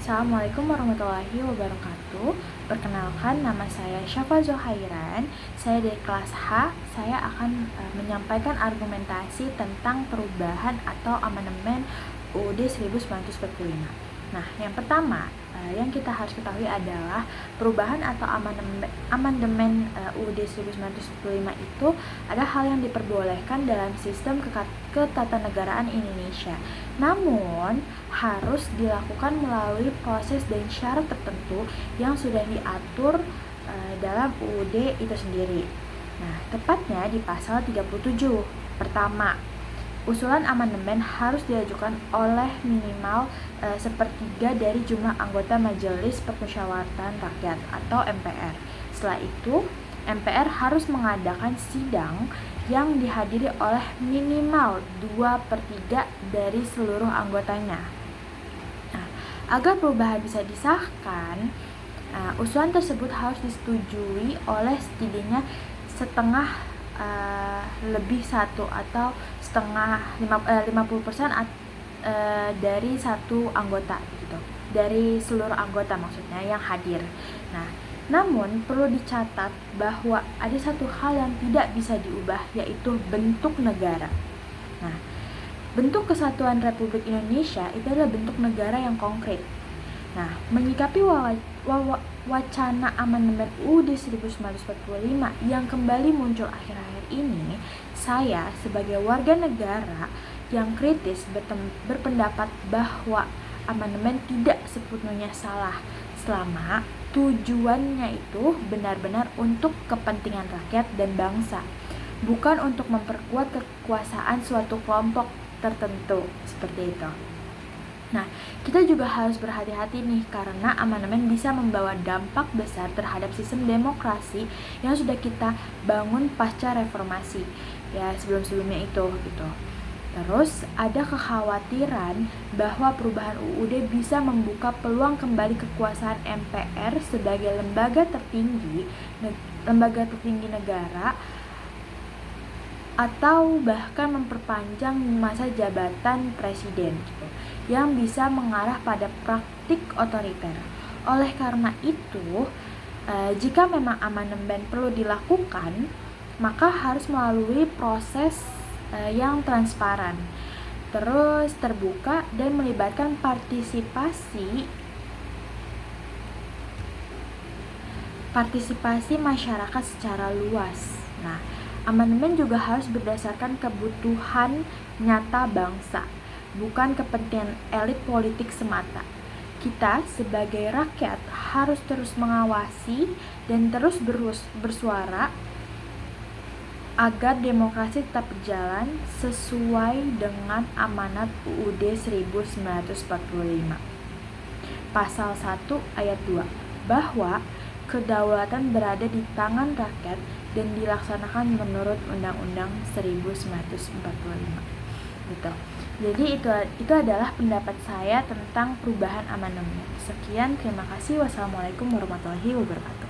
Assalamualaikum warahmatullahi wabarakatuh. Perkenalkan, nama saya Syafa Zohairan. Saya dari kelas H. Saya akan menyampaikan argumentasi tentang perubahan atau amandemen UUD 1945. Nah, yang pertama yang kita harus ketahui adalah perubahan atau amandemen UUD 1945 itu ada hal yang diperbolehkan dalam sistem ketatanegaraan Indonesia. Namun, harus dilakukan melalui proses dan syarat tertentu yang sudah diatur dalam UUD itu sendiri. Nah, tepatnya di pasal 37. Pertama, usulan amandemen harus diajukan oleh minimal sepertiga dari jumlah anggota Majelis Permusyawaratan Rakyat atau MPR. Setelah itu, MPR harus mengadakan sidang yang dihadiri oleh minimal 2/3 dari seluruh anggotanya. Nah, agar perubahan bisa disahkan, usulan tersebut harus disetujui oleh setidaknya setengah lebih satu atau setengah 50% dari satu anggota gitu, dari seluruh anggota maksudnya yang hadir. Nah, namun perlu dicatat bahwa ada satu hal yang tidak bisa diubah, yaitu bentuk negara. Nah, bentuk kesatuan Republik Indonesia itu adalah bentuk negara yang konkret. Nah, menyikapi wacana amandemen UUD 1945 yang kembali muncul akhir-akhir ini, saya sebagai warga negara yang kritis berpendapat bahwa amandemen tidak sepenuhnya salah selama tujuannya itu benar-benar untuk kepentingan rakyat dan bangsa, bukan untuk memperkuat kekuasaan suatu kelompok tertentu seperti itu. Nah, kita juga harus berhati-hati nih, karena amandemen bisa membawa dampak besar terhadap sistem demokrasi yang sudah kita bangun pasca reformasi ya sebelum-sebelumnya itu gitu. Terus ada kekhawatiran bahwa perubahan UUD bisa membuka peluang kembali kekuasaan MPR sebagai lembaga tertinggi negara, atau bahkan memperpanjang masa jabatan presiden gitu, yang bisa mengarah pada praktik otoriter. Oleh karena itu, jika memang amandemen perlu dilakukan, maka harus melalui proses yang transparan, terus terbuka, dan melibatkan partisipasi masyarakat secara luas. Nah, amandemen juga harus berdasarkan kebutuhan nyata bangsa, bukan kepentingan elit politik semata. Kita sebagai rakyat harus terus mengawasi dan terus bersuara agar demokrasi tetap berjalan sesuai dengan amanat UUD 1945. Pasal 1 ayat 2, bahwa kedaulatan berada di tangan rakyat dan dilaksanakan menurut Undang-Undang 1945. Gitu. Jadi itu adalah pendapat saya tentang perubahan amandemen. Sekian, terima kasih. Wassalamualaikum warahmatullahi wabarakatuh.